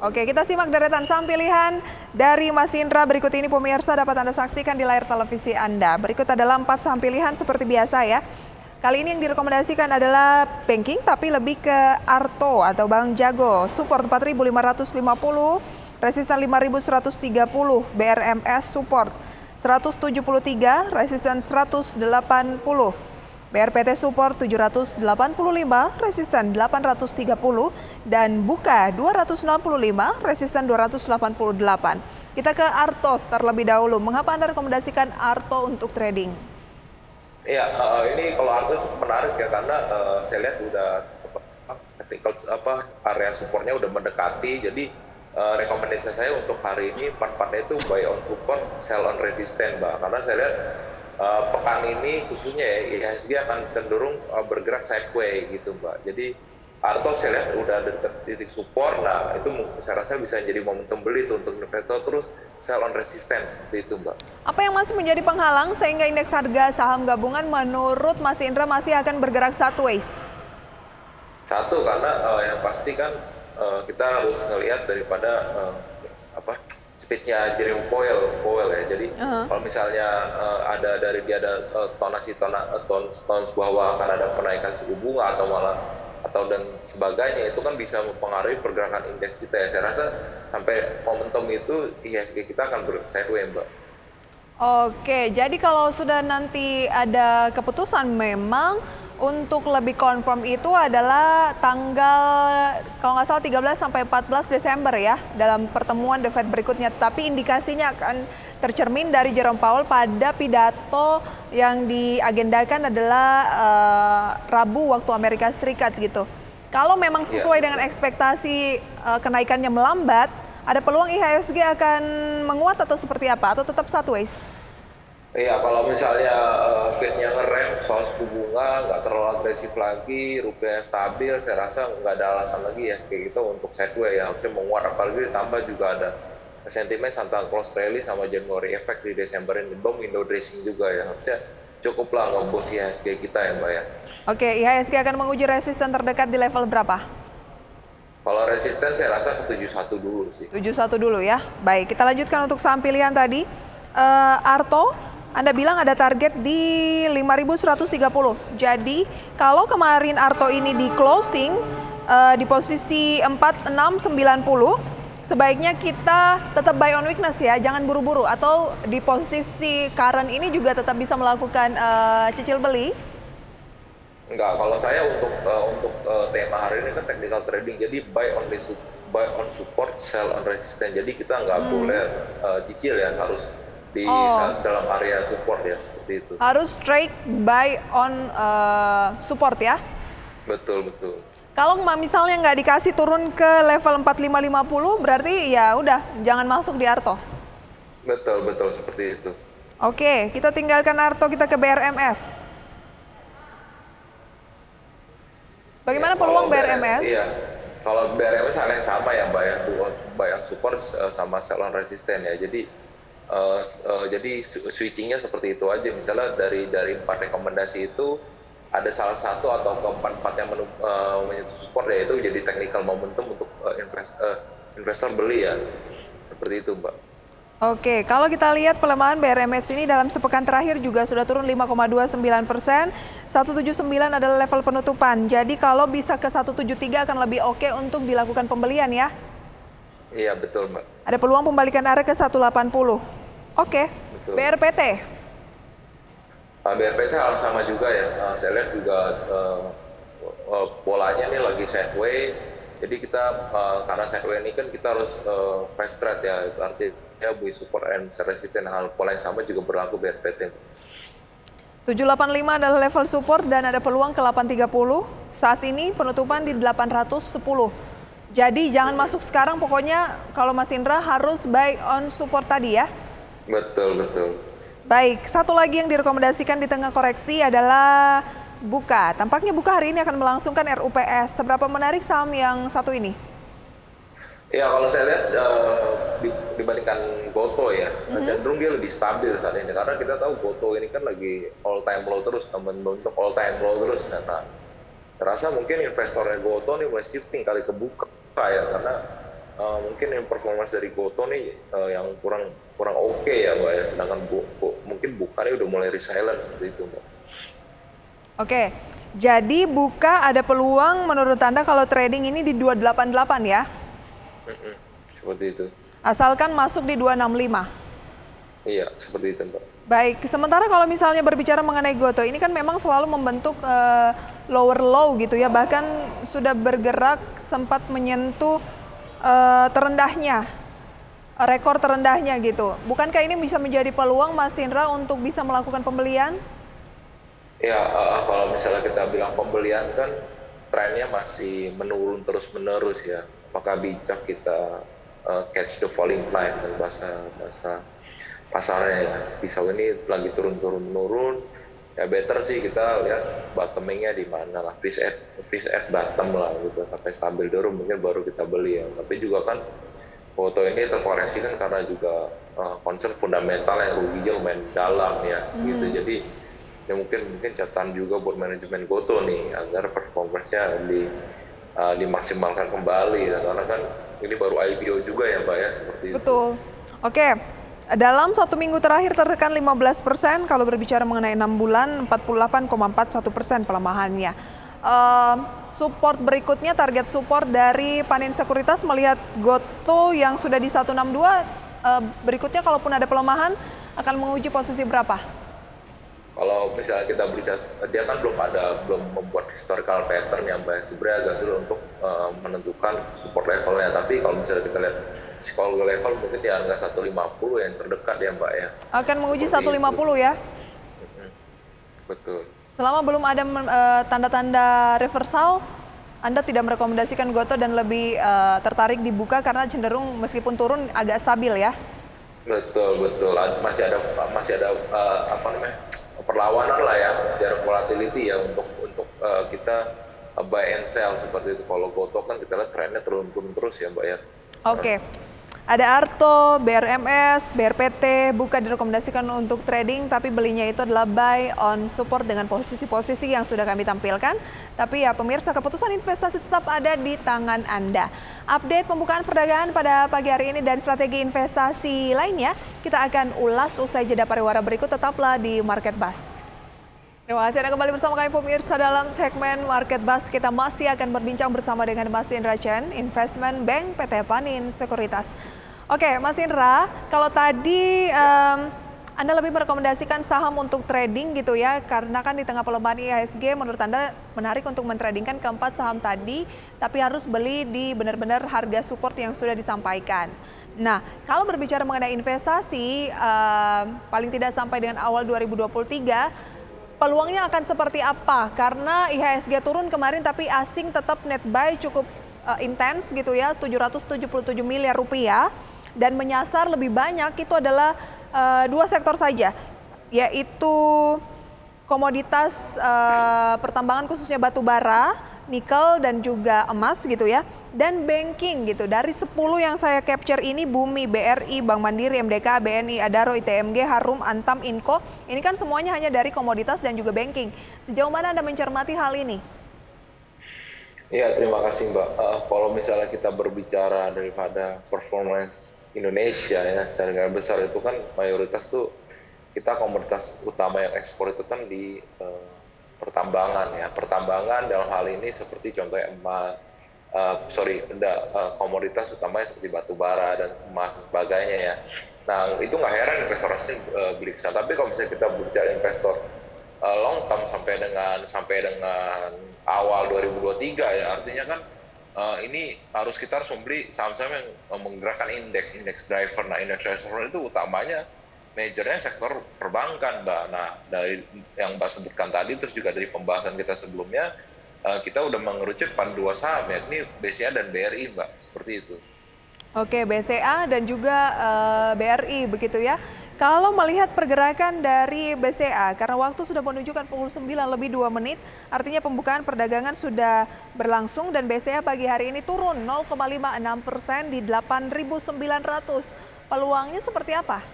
Oke, kita simak deretan saham pilihan dari Mas Indra. Berikut ini pemirsa dapat Anda saksikan di layar televisi Anda. Berikut adalah 4 saham pilihan seperti biasa ya. Kali ini yang direkomendasikan adalah banking tapi lebih ke Arto atau Bank Jago. Support 4.550, resisten 5.130, BRMS support 173, resisten 180. BRPT support 785, resisten 830, dan Buka 265, resisten 288. Kita ke Arto terlebih dahulu. Mengapa Anda rekomendasikan Arto untuk trading? Iya, ini kalau Arto cukup menarik ya karena saya lihat udah technical area supportnya udah mendekati. Jadi rekomendasi saya untuk hari ini part-partnya itu buy on support, sell on resisten, Mbak. Karena saya lihat pekan ini khususnya ya IHSG akan cenderung bergerak sideway gitu, Mbak. Jadi Arto saya lihat udah dekat titik support, nah itu saya rasa bisa jadi momentum beli tuh untuk investor, terus sell on resistance seperti itu, Mbak. Apa yang masih menjadi penghalang sehingga indeks harga saham gabungan menurut Mas Indra masih akan bergerak sideways? Satu, karena yang pasti kan kita harus ngelihat daripada speech-nya Jerome Powell ya. Jadi kalau misalnya ada tons bahwa akan ada penaikan suku bunga dan sebagainya, itu kan bisa mempengaruhi pergerakan indeks kita ya. Saya rasa sampai momentum itu IHSG kita akan sideways, Mbak. Oke, jadi kalau sudah nanti ada keputusan, memang untuk lebih confirm itu adalah tanggal kalau nggak salah 13 sampai 14 Desember ya dalam pertemuan The Fed berikutnya. Tapi indikasinya akan tercermin dari Jerome Powell pada pidato yang diagendakan adalah Rabu waktu Amerika Serikat gitu. Kalau memang sesuai dengan ekspektasi kenaikannya melambat, ada peluang IHSG akan menguat atau seperti apa? Atau tetap sideways? Iya, kalau misalnya Fed-nya ngerem soal suku bunga, nggak terlalu agresif lagi, rupiah stabil, saya rasa nggak ada alasan lagi ya kayak gitu untuk sideways ya. Harusnya menguat, apalagi ditambah juga ada sentimen Santa Claus rally sama January effect di Desember ini, belum window dressing juga ya. Harusnya cukuplah ngebus IHSG kita ya, Mbak ya. Oke, IHSG akan menguji resisten terdekat di level berapa? Kalau resisten saya rasa ke 71 dulu sih. 71 dulu ya. Baik, kita lanjutkan untuk saham pilihan tadi. Arto, Anda bilang ada target di 5.130. Jadi kalau kemarin Arto ini di closing di posisi 4690, sebaiknya kita tetap buy on weakness ya, jangan buru-buru. Atau di posisi current ini juga tetap bisa melakukan cicil beli? Enggak, kalau saya untuk tema hari ini kan technical trading, jadi buy on support, sell on resistance. Jadi kita nggak boleh cicil ya, harus di dalam area support ya, seperti itu. Harus straight buy on support ya? Betul. Kalau misalnya nggak dikasih turun ke level 4550, berarti ya udah jangan masuk di Arto. Betul seperti itu. Oke, kita tinggalkan Arto, kita ke BRMS. Bagaimana peluang BRMS? Iya, kalau BRMS hal yang sama ya, Mbak ya, buy on support sama sell on resistance ya. Jadi switchingnya seperti itu aja. Misalnya dari 4 rekomendasi itu ada salah satu atau keempat yang menyentuh support, yaitu jadi technical momentum untuk investor beli ya. Seperti itu, Mbak. Oke, kalau kita lihat pelemahan BRMS ini dalam sepekan terakhir juga sudah turun 5,29%. 179 adalah level penutupan. Jadi kalau bisa ke 173 akan lebih oke untuk dilakukan pembelian ya? Iya, betul, Mbak. Ada peluang pembalikan arah ke 180. Oke, betul. BRPT? BRPT hal sama juga ya. Saya lihat juga polanya ini lagi sideways. Jadi kita karena sideways ini kan kita harus fast trade ya. Itu artinya buy support and resistance, hal pola yang sama juga berlaku BRPT. 785 adalah level support dan ada peluang ke 830. Saat ini penutupan di 810. Jadi jangan masuk sekarang, pokoknya kalau Mas Indra harus buy on support tadi ya? Betul. Baik, satu lagi yang direkomendasikan di tengah koreksi adalah Buka. Tampaknya Buka hari ini akan melangsungkan RUPS. Seberapa menarik saham yang satu ini? Ya, kalau saya lihat dibandingkan Goto ya, cenderung dia lebih stabil saat ini. Karena kita tahu Goto ini kan lagi all time low terus, membentuk all time low terus. Nah, terasa mungkin investornya Goto ini mulai shifting kali ke Buka ya, karena mungkin yang performance dari Goto nih yang kurang kurang oke ya Mbak ya, sedangkan mungkin bukannya udah mulai resilient seperti itu Mbak. Oke, jadi Buka ada peluang menurut Anda kalau trading ini di 288 ya? Seperti itu. Asalkan masuk di 265. Iya, seperti itu Mbak. Baik, sementara kalau misalnya berbicara mengenai Goto, ini kan memang selalu membentuk lower low gitu ya, bahkan sudah bergerak sempat menyentuh terendahnya, rekor terendahnya gitu. Bukankah ini bisa menjadi peluang Mas Indra untuk bisa melakukan pembelian? Ya, kalau misalnya kita bilang pembelian kan trennya masih menurun terus-menerus ya. Apakah bijak kita catch the falling knife dan bahasa pasarnya ya. Pisau ini lagi turun-turun, ya better sih kita lihat bottomingnya di mana lah, fish at bottom lah gitu, sampai stabil dulu mungkin baru kita beli ya. Tapi juga kan foto ini terkoreksi kan karena juga concern fundamental yang ruginya lumayan dalam ya gitu. Jadi ya mungkin catatan juga buat manajemen Goto nih agar performance-nya dimaksimalkan kembali ya, karena kan ini baru IPO juga ya Mbak ya, seperti itu. Betul. Oke, dalam 1 minggu terakhir tertekan 15%, kalau berbicara mengenai 6 bulan 48,41% pelemahannya. Support berikutnya, target support dari Panin Sekuritas melihat Goto yang sudah di 162, berikutnya kalaupun ada pelemahan akan menguji posisi berapa? Kalau misalnya kita berbicara, dia kan belum membuat historical pattern yang sebenarnya agak sulit untuk menentukan support levelnya. Tapi kalau misalnya kita lihat psikolog level mungkin di angka 150 yang terdekat ya Mbak ya. Akan menguji Seperti 150 ya? Betul. Selama belum ada tanda-tanda reversal, Anda tidak merekomendasikan Goto dan lebih tertarik dibuka karena cenderung meskipun turun agak stabil ya? Betul. Masih ada apa namanya, perlawanan lah ya, secara volatility ya untuk kita buy and sell seperti itu. Kalau Goto kan kita lihat trennya turun terus ya Mbak ya. Oke. Ada Arto, BRMS, BRPT, Buka direkomendasikan untuk trading, tapi belinya itu adalah buy on support dengan posisi-posisi yang sudah kami tampilkan. Tapi ya pemirsa, keputusan investasi tetap ada di tangan Anda. Update pembukaan perdagangan pada pagi hari ini dan strategi investasi lainnya, kita akan ulas usai jeda pariwara berikut, tetaplah di Market Buzz. Terima kasih Anda kembali bersama kami pemirsa dalam segmen Market Buzz. Kita masih akan berbincang bersama dengan Mas Indra Chen, Investment Bank PT Panin Sekuritas. Oke, Mas Indra, kalau tadi Anda lebih merekomendasikan saham untuk trading gitu ya, karena kan di tengah pelemahan IHSG menurut Anda menarik untuk mentradingkan keempat saham tadi, tapi harus beli di benar-benar harga support yang sudah disampaikan. Nah, kalau berbicara mengenai investasi, paling tidak sampai dengan awal 2023, peluangnya akan seperti apa? Karena IHSG turun kemarin tapi asing tetap net buy cukup intens gitu ya, 777 miliar rupiah, dan menyasar lebih banyak itu adalah dua sektor saja, yaitu komoditas pertambangan khususnya batu bara, nikel dan juga emas gitu ya, dan banking gitu. Dari 10 yang saya capture ini, Bumi, BRI, Bank Mandiri, MDK, BNI, Adaro, ITMG, Harum, Antam, Inco, ini kan semuanya hanya dari komoditas dan juga banking. Sejauh mana Anda mencermati hal ini? Iya, terima kasih Mbak. Kalau misalnya kita berbicara daripada performance Indonesia ya, secara besar itu kan mayoritas tuh kita komoditas utama yang ekspor itu kan di pertambangan ya. Pertambangan dalam hal ini seperti contohnya emas, komoditas utamanya seperti batu bara dan emas dan sebagainya ya. Nah itu nggak heran investor asing beli ke sana. Tapi kalau misalnya kita berbicara investor long term sampai dengan awal 2023 ya, artinya kan ini kita harus membeli saham-saham yang menggerakkan indeks driver. Nah indeks driver itu utamanya majornya sektor perbankan Mbak. Nah dari yang Mbak sebutkan tadi, terus juga dari pembahasan kita sebelumnya, kita udah mengerucut pada dua saham, yakni BCA dan BRI Mbak, seperti itu. Oke, BCA dan juga BRI begitu ya. Kalau melihat pergerakan dari BCA, karena waktu sudah menunjukkan pukul 9 lebih 2 menit, artinya pembukaan perdagangan sudah berlangsung dan BCA pagi hari ini turun 0,56% di 8.900. Peluangnya seperti apa?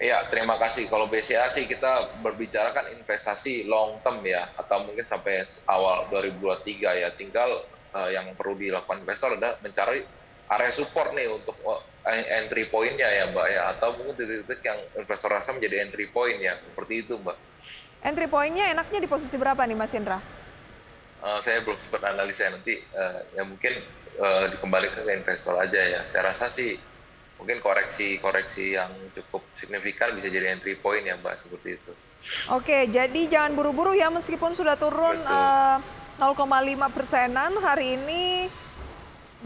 Iya, terima kasih. Kalau BCA sih kita berbicara kan investasi long term ya, atau mungkin sampai awal 2023 ya. Tinggal yang perlu dilakukan investor adalah mencari area support nih untuk entry point-nya ya Mbak ya, atau mungkin titik-titik yang investor rasa menjadi entry point ya, seperti itu Mbak. Entry point-nya enaknya di posisi berapa nih Mas Indra? Saya belum sempat analisa nanti, ya mungkin dikembalikan ke investor aja ya. Saya rasa sih mungkin koreksi-koreksi yang cukup signifikan bisa jadi entry point ya Mbak, seperti itu. Oke, jadi jangan buru-buru ya meskipun sudah turun Betul. 0,5%-an hari ini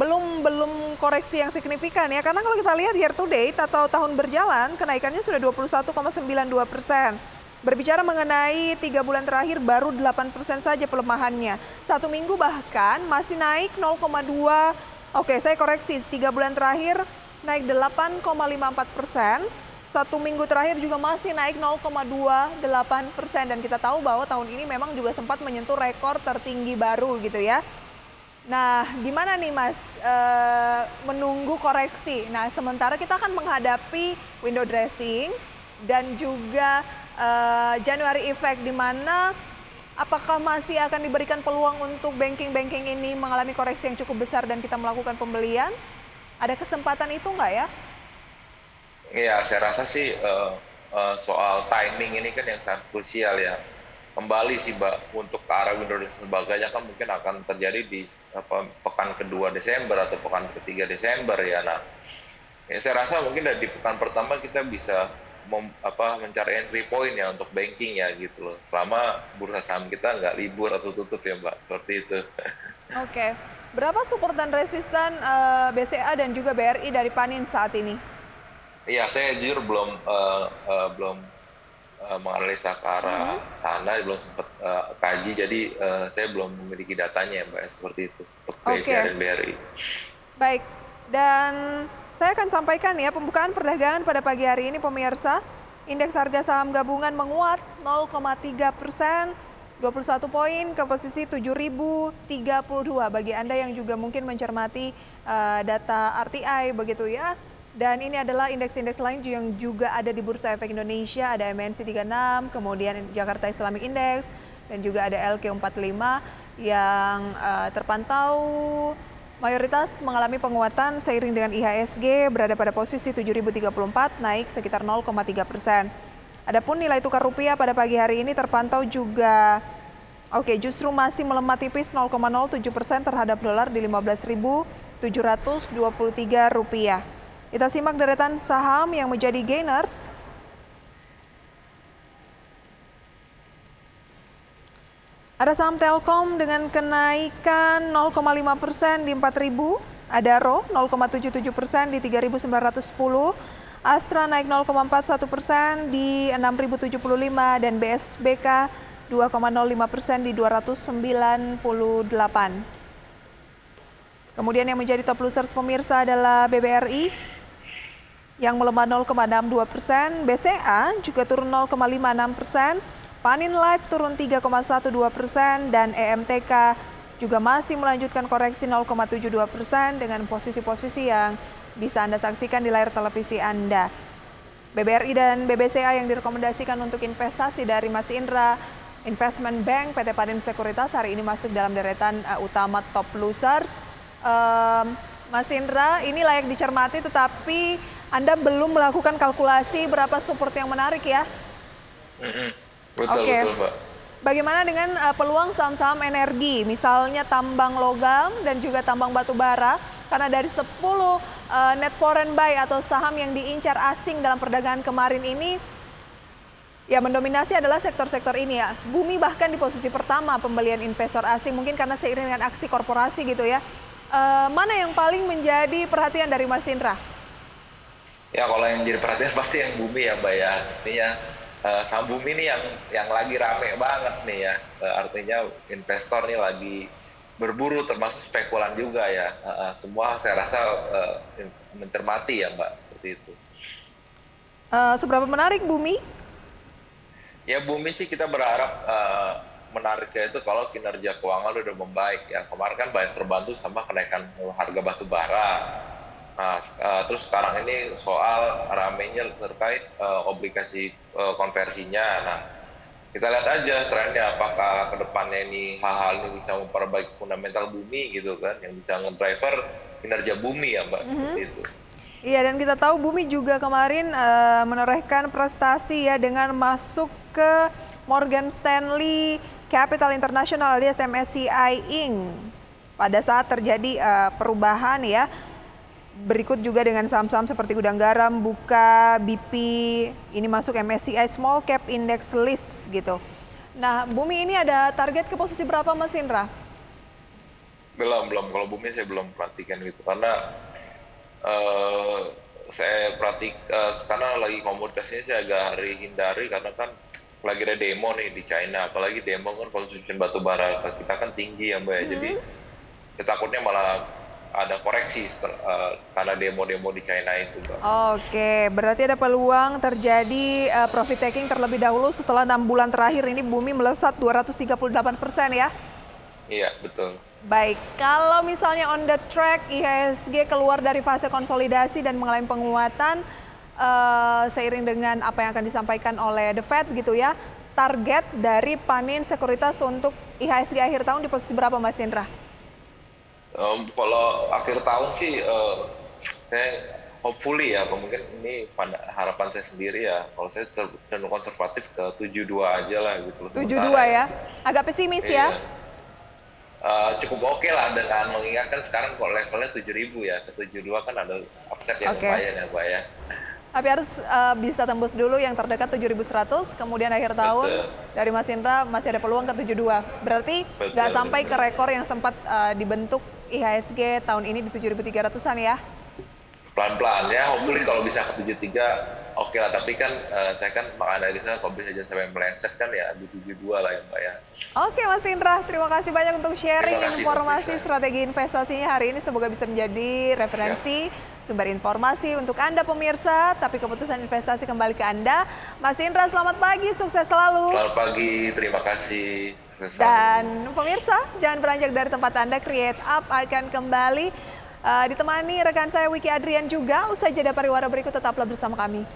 belum koreksi yang signifikan ya, karena kalau kita lihat year to date atau tahun berjalan kenaikannya sudah 21,92%. Berbicara mengenai 3 bulan terakhir baru 8% saja pelemahannya. Satu minggu bahkan masih naik 0,2. Oke, saya koreksi, 3 bulan terakhir naik 8,54%. Satu minggu terakhir juga masih naik 0,28%, dan kita tahu bahwa tahun ini memang juga sempat menyentuh rekor tertinggi baru gitu ya. Nah, gimana nih Mas menunggu koreksi? Nah, sementara kita akan menghadapi window dressing dan juga January effect, di mana apakah masih akan diberikan peluang untuk banking-banking ini mengalami koreksi yang cukup besar dan kita melakukan pembelian? Ada kesempatan itu nggak ya? Iya, saya rasa sih soal timing ini kan yang sangat krusial ya. Kembali sih Mbak, untuk ke arah window dan sebagainya kan mungkin akan terjadi di pekan kedua Desember atau pekan ketiga Desember ya. Nah, ya saya rasa mungkin dari pekan pertama kita bisa mencari entry point ya untuk banking ya gitu loh. Selama bursa saham kita nggak libur atau tutup ya Mbak, seperti itu. Oke. Berapa support dan resisten BCA dan juga BRI dari Panin saat ini? Iya, saya jujur belum menganalisa ke arah sana, belum sempat kaji, jadi saya belum memiliki datanya ya Mbak, seperti itu untuk BCA dan BRI. Baik, dan saya akan sampaikan ya pembukaan perdagangan pada pagi hari ini pemirsa. Indeks harga saham gabungan menguat 0,3%, 21 poin ke posisi 7.032 bagi Anda yang juga mungkin mencermati data RTI begitu ya. Dan ini adalah indeks-indeks lain yang juga ada di Bursa Efek Indonesia, ada MNC 36, kemudian Jakarta Islamic Index, dan juga ada LQ45 yang terpantau mayoritas mengalami penguatan seiring dengan IHSG berada pada posisi 7.034, naik sekitar 0,3%. Adapun nilai tukar rupiah pada pagi hari ini terpantau juga justru masih melemah tipis 0,07% terhadap dolar di 15.723 rupiah. Kita simak deretan saham yang menjadi gainers. Ada saham Telkom dengan kenaikan 0,5% di 4.000. Adaro 0,77% di 3.910. Astra naik 0,41% di 6.075 dan BSBK 2,05% di 298. Kemudian yang menjadi top losers pemirsa adalah BBRI yang melemah 0,62%, BCA juga turun 0,56%, Panin Life turun 3,12%, dan EMTK juga masih melanjutkan koreksi 0,72% dengan posisi-posisi yang bisa Anda saksikan di layar televisi Anda. BBRI dan BBCA yang direkomendasikan untuk investasi dari Mas Indra Investment Bank PT Panin Sekuritas hari ini masuk dalam deretan utama top losers. Mas Indra, ini layak dicermati tetapi Anda belum melakukan kalkulasi berapa support yang menarik ya? Betul, betul Pak. Bagaimana dengan peluang saham-saham energi, misalnya tambang logam dan juga tambang batu bara? Karena dari 10 net foreign buy atau saham yang diincar asing dalam perdagangan kemarin ini, ya mendominasi adalah sektor-sektor ini ya. Bumi bahkan di posisi pertama pembelian investor asing, mungkin karena seiring dengan aksi korporasi gitu ya. Mana yang paling menjadi perhatian dari Mas Indra? Ya kalau yang jadi perhatian pasti yang bumi ya Mbak ya. Artinya saham bumi ini yang lagi rame banget nih ya. Artinya investor nih lagi berburu, termasuk spekulan juga ya. Semua saya rasa mencermati ya Mbak, seperti itu. Seberapa menarik bumi? Ya bumi sih kita berharap menariknya itu kalau kinerja keuangan udah membaik ya. Kemarin kan banyak terbantu sama kenaikan harga batu bara. Nah, terus sekarang ini soal ramenya terkait obligasi konversinya. Nah, kita lihat aja trennya apakah ke depannya ini hal-hal ini bisa memperbaiki fundamental bumi gitu kan, yang bisa nge-driver kinerja Bumi ya Mbak, seperti itu. Iya, dan kita tahu Bumi juga kemarin menorehkan prestasi ya dengan masuk ke Morgan Stanley Capital International alias MSCI Inc. Pada saat terjadi perubahan ya. Berikut juga dengan saham-saham seperti Gudang Garam, Buka, BP, ini masuk MSCI Small Cap Index List gitu. Nah, Bumi ini ada target ke posisi berapa Mas Indra? Belum. Kalau Bumi saya belum perhatikan gitu karena saya karena lagi komoditasnya saya agak hindari karena kan lagi ada demo nih di China, apalagi demo kan konsumsi batu bara kita kan tinggi ya Mbak ya, jadi kita takutnya malah ada koreksi karena demo-demo di China itu Mbak. Oke, berarti ada peluang terjadi profit taking terlebih dahulu setelah 6 bulan terakhir ini Bumi melesat 238% ya? Iya, betul. Baik, kalau misalnya on the track IHSG keluar dari fase konsolidasi dan mengalami penguatan seiring dengan apa yang akan disampaikan oleh The Fed gitu ya, target dari Panin Sekuritas untuk IHSG akhir tahun di posisi berapa Mas Indra? Kalau akhir tahun sih saya hopefully ya, atau mungkin ini harapan saya sendiri ya, kalau saya cenderung konservatif ke 72 aja lah gitu. 72 ya? Agak pesimis ya? Cukup oke lah dengan mengingatkan sekarang kok levelnya 7.000 ya, ke 72 kan ada upside yang lumayan ya Mbak ya. Tapi harus bisa tembus dulu yang terdekat 7.100, kemudian akhir tahun dari Mas Indra masih ada peluang ke 72. Berarti nggak sampai ke rekor yang sempat dibentuk IHSG tahun ini di 7.300-an ya? Pelan-pelan ya, hopefully kalau bisa ke 73 oke lah, tapi kan saya kan menganalisa kalau bisa aja sampai meleset kan ya di 72 lah ya Mbak ya. Oke Mas Indra, terima kasih banyak untuk sharing informasi strategi investasinya hari ini. Semoga bisa menjadi referensi sumber informasi untuk Anda pemirsa, tapi keputusan investasi kembali ke Anda. Mas Indra, selamat pagi, sukses selalu. Selamat pagi, terima kasih. Dan pemirsa, jangan beranjak dari tempat Anda, Create Up akan kembali ditemani rekan saya Wiki Adrian juga. Usai jeda pariwara berikut, tetaplah bersama kami.